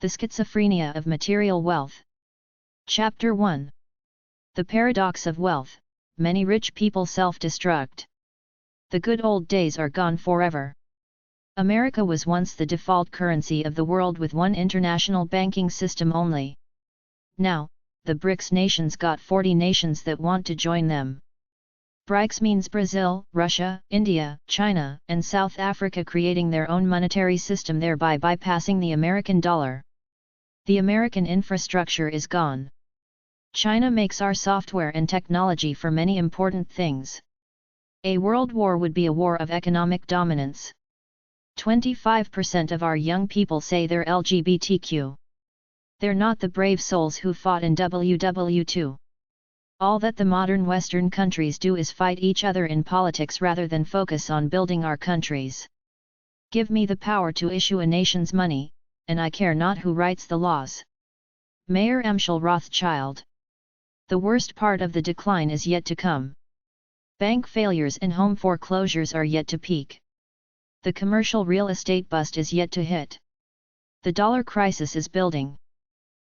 The Schizophrenia of Material Wealth. Chapter 1. The Paradox of Wealth, Many Rich People Self-Destruct. The good old days are gone forever. America was once the default currency of the world with one international banking system only. Now, the BRICS nations got 40 nations that want to join them. BRICS means Brazil, Russia, India, China, and South Africa creating their own monetary system, thereby bypassing the American dollar. The American infrastructure is gone. China makes our software and technology for many important things. A world war would be a war of economic dominance. 25% of our young people say they're LGBTQ. They're not the brave souls who fought in WW2. All that the modern Western countries do is fight each other in politics rather than focus on building our countries. Give me the power to issue a nation's money, and I care not who writes the laws. Mayer Amschel Rothschild. The worst part of the decline is yet to come. Bank failures and home foreclosures are yet to peak. The commercial real estate bust is yet to hit. The dollar crisis is building.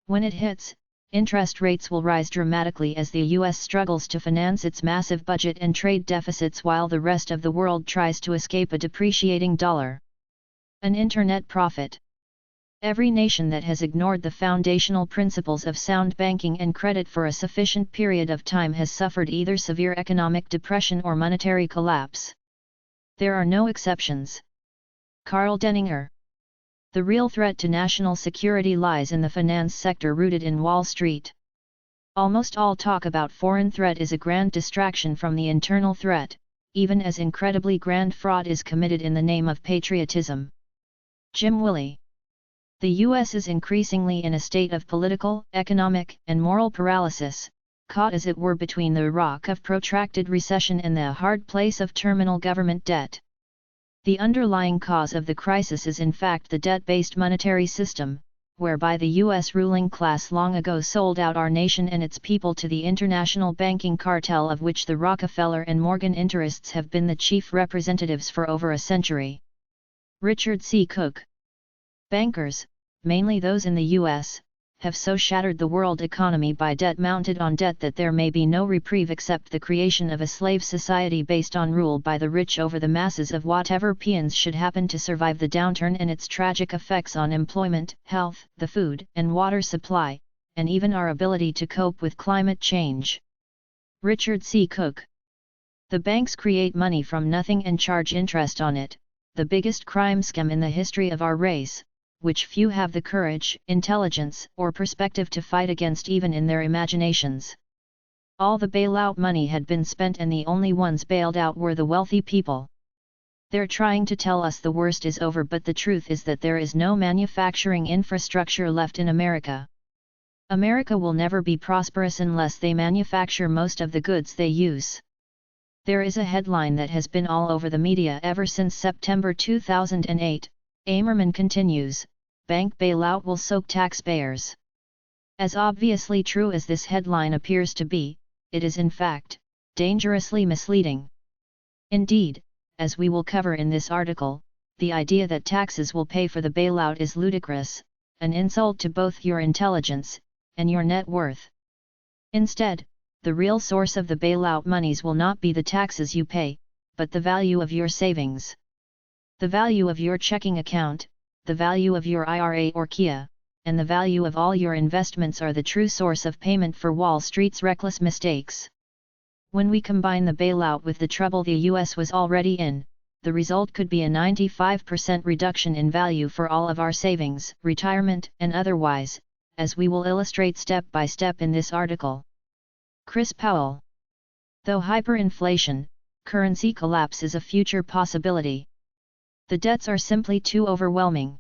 When it hits, interest rates will rise dramatically as the US struggles to finance its massive budget and trade deficits while the rest of the world tries to escape a depreciating dollar. An internet prophet. Every nation that has ignored the foundational principles of sound banking and credit for a sufficient period of time has suffered either severe economic depression or monetary collapse. There are no exceptions. Karl Denninger. The real threat to national security lies in the finance sector rooted in Wall Street. Almost all talk about foreign threat is a grand distraction from the internal threat, even as incredibly grand fraud is committed in the name of patriotism. Jim Willey. The U.S. is increasingly in a state of political, economic, and moral paralysis, caught as it were between the rock of protracted recession and the hard place of terminal government debt. The underlying cause of the crisis is in fact the debt-based monetary system, whereby the U.S. ruling class long ago sold out our nation and its people to the international banking cartel of which the Rockefeller and Morgan interests have been the chief representatives for over a century. Richard C. Cook. Bankers, mainly those in the U.S., have so shattered the world economy by debt mounted on debt that there may be no reprieve except the creation of a slave society based on rule by the rich over the masses of whatever peons should happen to survive the downturn and its tragic effects on employment, health, the food and water supply, and even our ability to cope with climate change. Richard C. Cook. The banks create money from nothing and charge interest on it, the biggest crime scam in the history of our race, which few have the courage, intelligence, or perspective to fight against even in their imaginations. All the bailout money had been spent and the only ones bailed out were the wealthy people. They're trying to tell us the worst is over, but the truth is that there is no manufacturing infrastructure left in America. America will never be prosperous unless they manufacture most of the goods they use. There is a headline that has been all over the media ever since September 2008, Amerman continues, bank bailout will soak taxpayers. As obviously true as this headline appears to be, it is in fact, dangerously misleading. Indeed, as we will cover in this article, the idea that taxes will pay for the bailout is ludicrous, an insult to both your intelligence and your net worth. Instead, the real source of the bailout monies will not be the taxes you pay, but the value of your savings. The value of your checking account, the value of your IRA or KIA, and the value of all your investments are the true source of payment for Wall Street's reckless mistakes. When we combine the bailout with the trouble the US was already in, the result could be a 95% reduction in value for all of our savings, retirement, and otherwise, as we will illustrate step by step in this article. Chris Powell. Though hyperinflation, currency collapse is a future possibility. The debts are simply too overwhelming.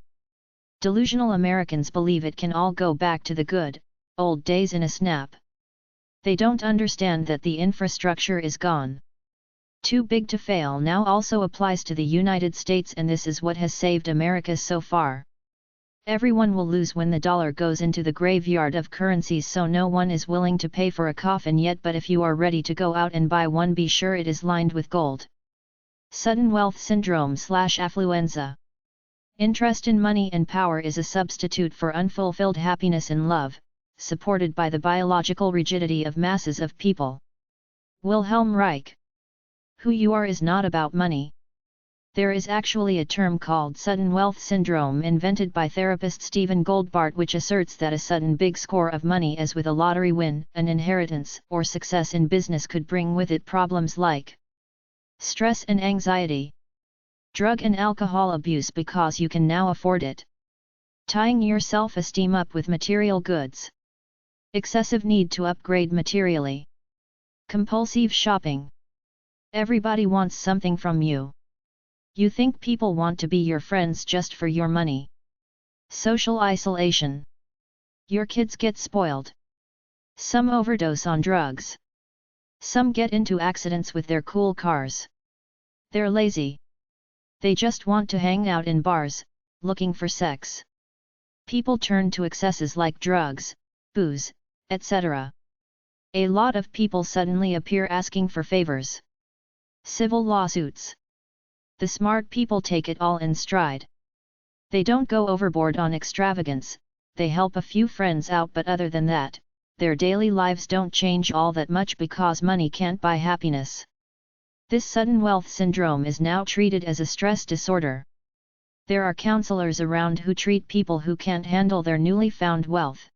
Delusional Americans believe it can all go back to the good, old days in a snap. They don't understand that the infrastructure is gone. Too big to fail now also applies to the United States, and this is what has saved America so far. Everyone will lose when the dollar goes into the graveyard of currencies, so no one is willing to pay for a coffin yet, but if you are ready to go out and buy one, be sure it is lined with gold. Sudden wealth syndrome / affluenza. Interest in money and power is a substitute for unfulfilled happiness and love, supported by the biological rigidity of masses of people. Wilhelm Reich. Who you are is not about money. There is actually a term called sudden wealth syndrome invented by therapist Stephen Goldbart, which asserts that a sudden big score of money, as with a lottery win, an inheritance, or success in business, could bring with it problems like stress and anxiety, drug and alcohol abuse because you can now afford it, tying your self-esteem up with material goods, excessive need to upgrade materially, compulsive shopping. Everybody wants something from you. You think people want to be your friends just for your money. Social isolation. Your kids get spoiled. Some overdose on drugs. Some get into accidents with their cool cars. They're lazy. They just want to hang out in bars, looking for sex. People turn to excesses like drugs, booze, etc. A lot of people suddenly appear asking for favors. Civil lawsuits. The smart people take it all in stride. They don't go overboard on extravagance, they help a few friends out, but other than that, their daily lives don't change all that much because money can't buy happiness. This sudden wealth syndrome is now treated as a stress disorder. There are counselors around who treat people who can't handle their newly found wealth.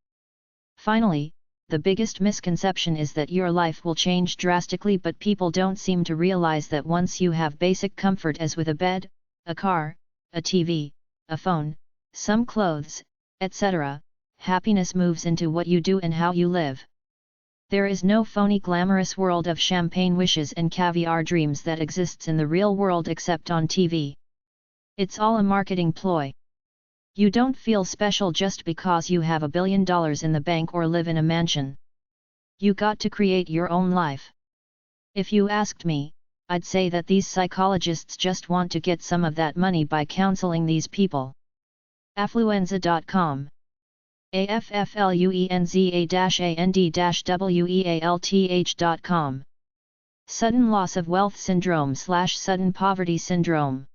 Finally, the biggest misconception is that your life will change drastically, but people don't seem to realize that once you have basic comfort, as with a bed, a car, a TV, a phone, some clothes, etc., happiness moves into what you do and how you live. There is no phony glamorous world of champagne wishes and caviar dreams that exists in the real world except on TV. It's all a marketing ploy. You don't feel special just because you have $1 billion in the bank or live in a mansion. You got to create your own life. If you asked me, I'd say that these psychologists just want to get some of that money by counseling these people. Affluenza.com. AFFLUENZA-AND-WEALTH.com. Sudden loss of wealth syndrome / sudden poverty syndrome.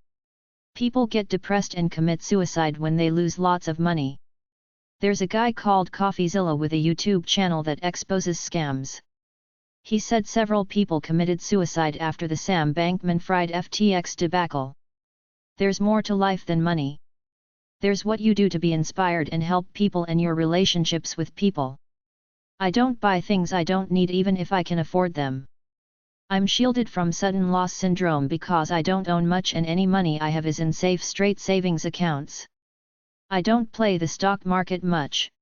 People get depressed and commit suicide when they lose lots of money. There's a guy called CoffeeZilla with a YouTube channel that exposes scams. He said several people committed suicide after the Sam Bankman-Fried FTX debacle. There's more to life than money. There's what you do to be inspired and help people and your relationships with people. I don't buy things I don't need even if I can afford them. I'm shielded from sudden loss syndrome because I don't own much and any money I have is in safe straight savings accounts. I don't play the stock market much.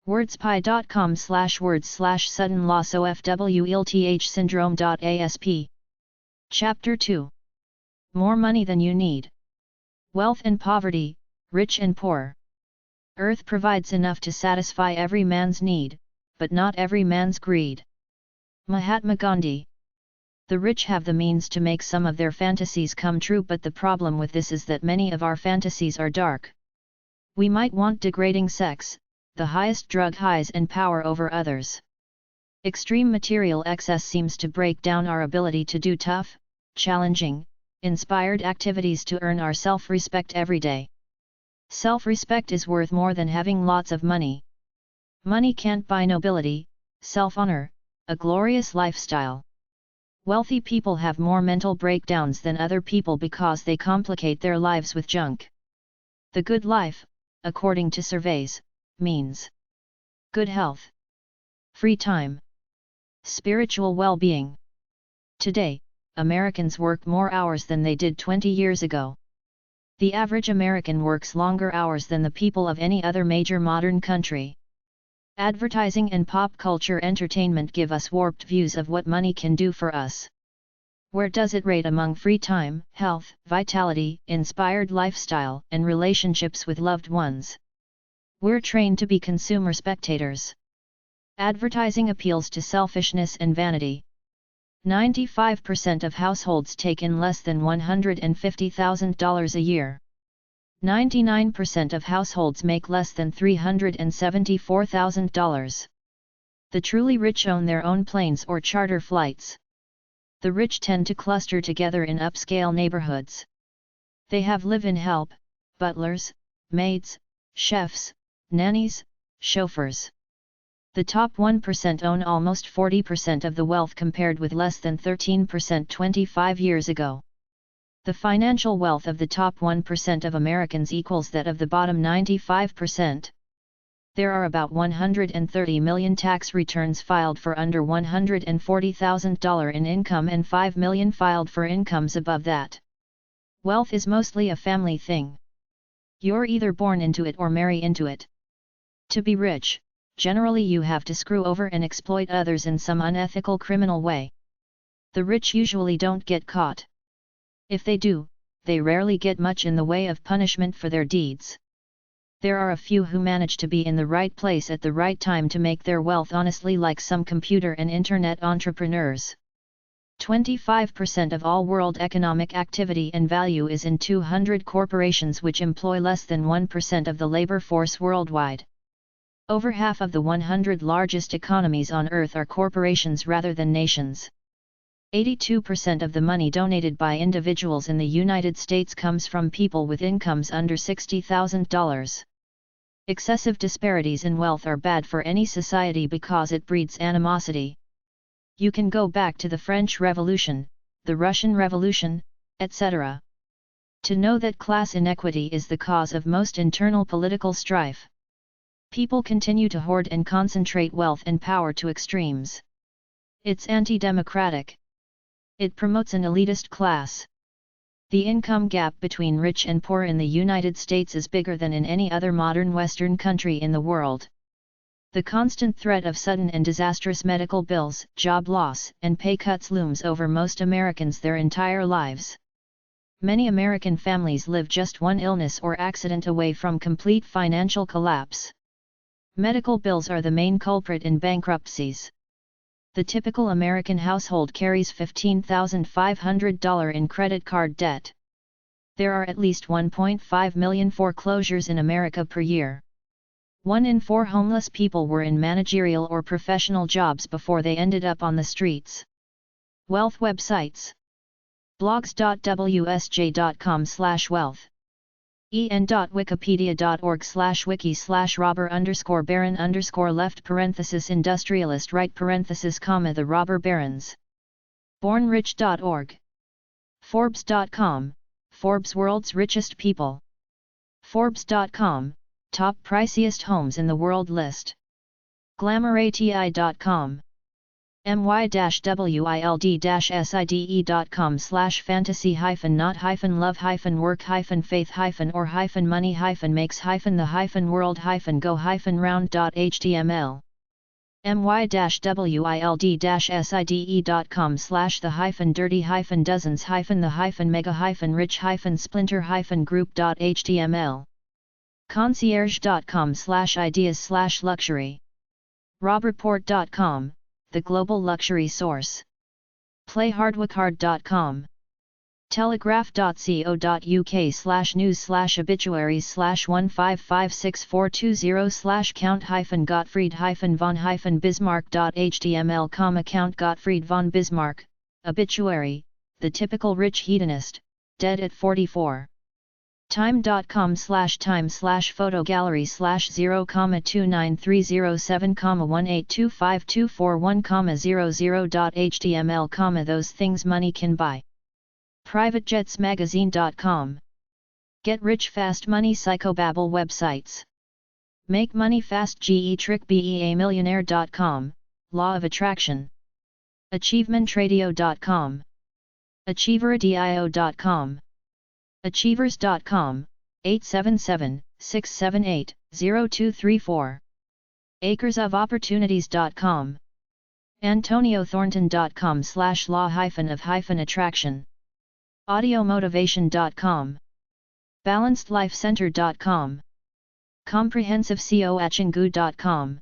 wordspy.com/words/sudden loss OFWELTH syndrome.asp. Chapter 2. More money than you need. Wealth and poverty, rich and poor. Earth provides enough to satisfy every man's need, but not every man's greed. Mahatma Gandhi. The rich have the means to make some of their fantasies come true, but the problem with this is that many of our fantasies are dark. We might want degrading sex, the highest drug highs and power over others. Extreme material excess seems to break down our ability to do tough, challenging, inspired activities to earn our self-respect every day. Self-respect is worth more than having lots of money. Money can't buy nobility, self-honor, a glorious lifestyle. Wealthy people have more mental breakdowns than other people because they complicate their lives with junk. The good life, according to surveys, means good health, free time, spiritual well-being. Today, Americans work more hours than they did 20 years ago. The average American works longer hours than the people of any other major modern country. Advertising and pop culture entertainment give us warped views of what money can do for us. Where does it rate among free time, health, vitality, inspired lifestyle, and relationships with loved ones? We're trained to be consumer spectators. Advertising appeals to selfishness and vanity. 95% of households take in less than $150,000 a year. 99% of households make less than $374,000. The truly rich own their own planes or charter flights. The rich tend to cluster together in upscale neighborhoods. They have live-in help, butlers, maids, chefs, nannies, chauffeurs. The top 1% own almost 40% of the wealth compared with less than 13% 25 years ago. The financial wealth of the top 1% of Americans equals that of the bottom 95%. There are about 130 million tax returns filed for under $140,000 in income and 5 million filed for incomes above that. Wealth is mostly a family thing. You're either born into it or marry into it. To be rich, generally you have to screw over and exploit others in some unethical criminal way. The rich usually don't get caught. If they do, they rarely get much in the way of punishment for their deeds. There are a few who manage to be in the right place at the right time to make their wealth honestly, like some computer and internet entrepreneurs. 25% of all world economic activity and value is in 200 corporations which employ less than 1% of the labor force worldwide. Over half of the 100 largest economies on Earth are corporations rather than nations. 82% of the money donated by individuals in the United States comes from people with incomes under $60,000. Excessive disparities in wealth are bad for any society because it breeds animosity. You can go back to the French Revolution, the Russian Revolution, etc. to know that class inequity is the cause of most internal political strife. People continue to hoard and concentrate wealth and power to extremes. It's anti-democratic. It promotes an elitist class. The income gap between rich and poor in the United States is bigger than in any other modern Western country in the world. The constant threat of sudden and disastrous medical bills, job loss, and pay cuts looms over most Americans their entire lives. Many American families live just one illness or accident away from complete financial collapse. Medical bills are the main culprit in bankruptcies. The typical American household carries $15,500 in credit card debt. There are at least 1.5 million foreclosures in America per year. 1 in 4 homeless people were in managerial or professional jobs before they ended up on the streets. Wealth websites. blogs.wsj.com/wealth en.wikipedia.org/wiki/robber_baron_left industrialist right the robber barons. bornrich.org. forbes.com, Forbes world's richest people. forbes.com, top priciest homes in the world list. glamourati.com. my-wld.not-love-work-faith-not-money-world-makes-the-world-go-round.html. my-wld-the-dirty-dozens-the-mega-rich-splinter-group.html. concierge.com/ideas/luxury. robreport.com, the global luxury source. playhardwickhard.com. telegraph.co.uk/news/obituaries/1556420/count-gottfried-von-bismarck.html, Count Gottfried von Bismarck, obituary, the typical rich hedonist, dead at 44. time.com/time/photogallery/0,29307,1825241,00.html, those things money can buy. privatejetsmagazine.com. Get rich fast money psychobabble websites. Make money fast getrickbeamillionaire.com, law of attraction. achievementradio.com. achieveradio.com. Achievers.com, 877-678-0234. acresofopportunities.com. antoniothornton.com/law-of-attraction. audiomotivation.com. balancedlifecenter.com. comprehensivecoachingu.com.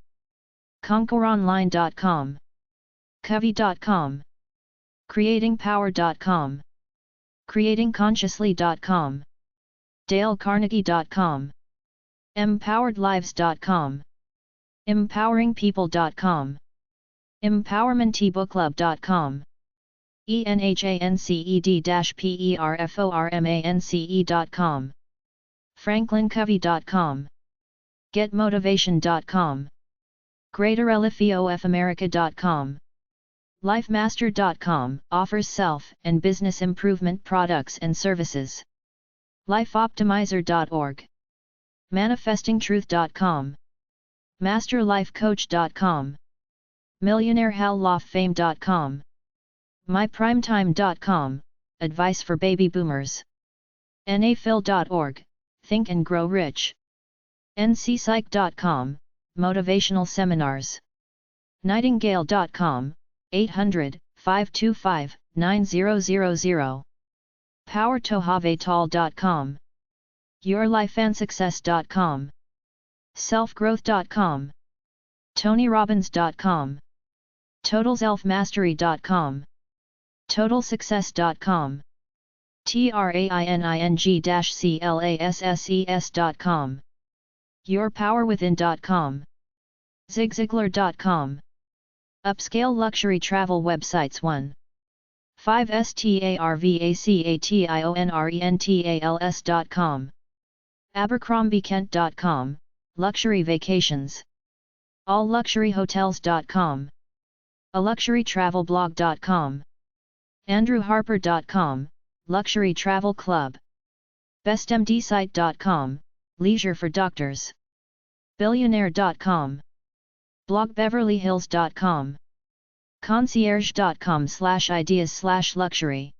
conqueronline.com. covey.com. creatingpower.com. creatingconsciously.com. dalecarnegie.com. empoweredlives.com. empoweringpeople.com. empowermentebookclub.com. enhanced-performance.com. franklincovey.com, getmotivation.com, greaterelifeofamerica.com. Lifemaster.com offers self- and business improvement products and services. Lifeoptimizer.org, manifestingtruth.com, masterlifecoach.com, millionairehalloffame.com, myprimetime.com, advice for baby boomers. nafil.org, think and grow rich. ncpsych.com, motivational seminars. nightingale.com, 800-525-9000. powertohavetal.com, yourlifeandsuccess.com, selfgrowth.com, tonyrobbins.com, totalselfmastery.com, totalsuccess.com, training-classes.com, yourpowerwithin.com, zigziglar.com. Upscale luxury travel websites 1. 5starvacationrentals.com, abercrombiekent.com, luxury vacations. allluxuryhotels.com, aluxurytravelblog.com, andrewharper.com, luxury travel club. bestmdsite.com, leisure for doctors. billionaire.com, blogbeverlyhills.com, concierge.com/ideas/luxury,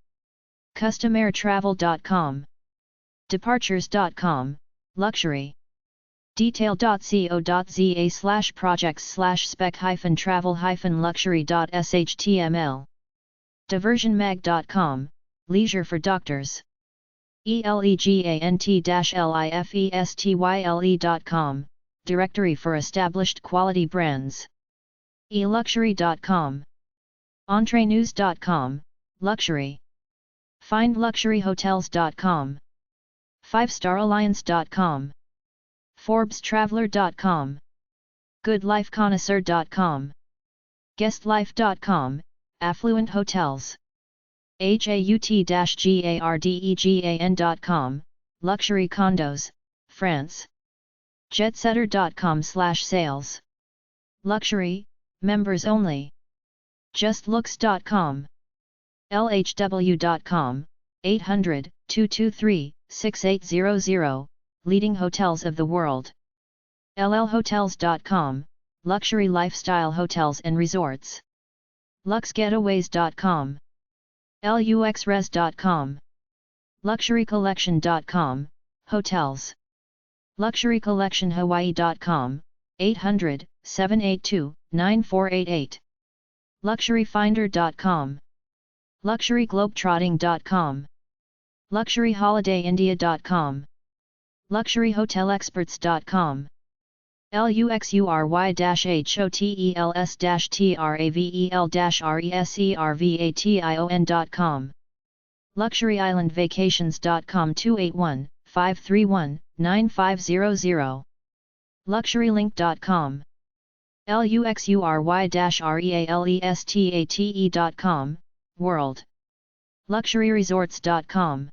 customairtravel.com, departures.com, luxury, detail.co.za/projects/spec-travel-luxury.html, diversionmag.com, leisure for doctors. elegant-lifestyle.com, directory for established quality brands. eluxury.com, entrenews.com, luxury, findluxuryhotels.com, 5staralliance.com, forbestraveler.com, goodlifeconnoisseur.com, guestlife.com, affluent hotels. haut-gardegan.com, luxury condos, France. jetsetter.com/sales, luxury, members only. justlooks.com, lhw.com, 800-223-6800, leading hotels of the world. llhotels.com, luxury lifestyle hotels and resorts. luxgetaways.com, luxres.com, luxurycollection.com, hotels. luxurycollectionhawaii.com, 800-782-9488, luxuryfinder.com, luxuryglobetrotting.com, luxuryholidayindia.com, luxuryhotelexperts.com, luxury-hotels-travel-reservation.com, luxuryislandvacations.com, 281-531-9500, luxurylink.com, luxury-realestate.com, world. luxuryresorts.com,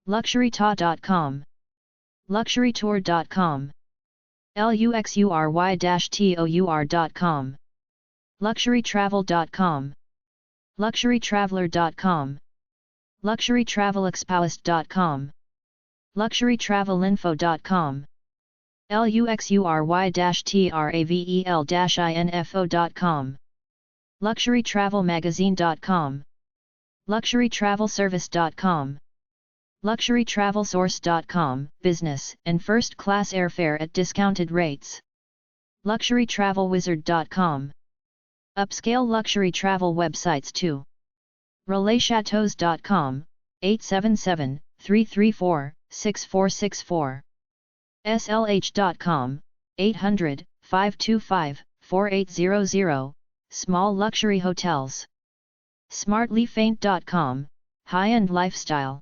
luxuryta.com, luxurytour.com, luxury-tour.com, luxurytravel.com, luxurytraveler.com, luxurytravelexpoist.com, luxurytravelinfo.com, luxury-travel-info.com, luxurytravelmagazine.com, luxurytravelservice.com, luxurytravelsource.com, business and first-class airfare at discounted rates. luxurytravelwizard.com. Upscale luxury travel websites 2. relatchateaus.com, 877-334-6464. slh.com, 800-525-4800, small luxury hotels. smartlyfaint.com, high-end lifestyle.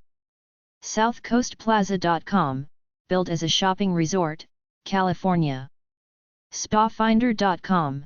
southcoastplaza.com, built as a shopping resort, California. spafinder.com,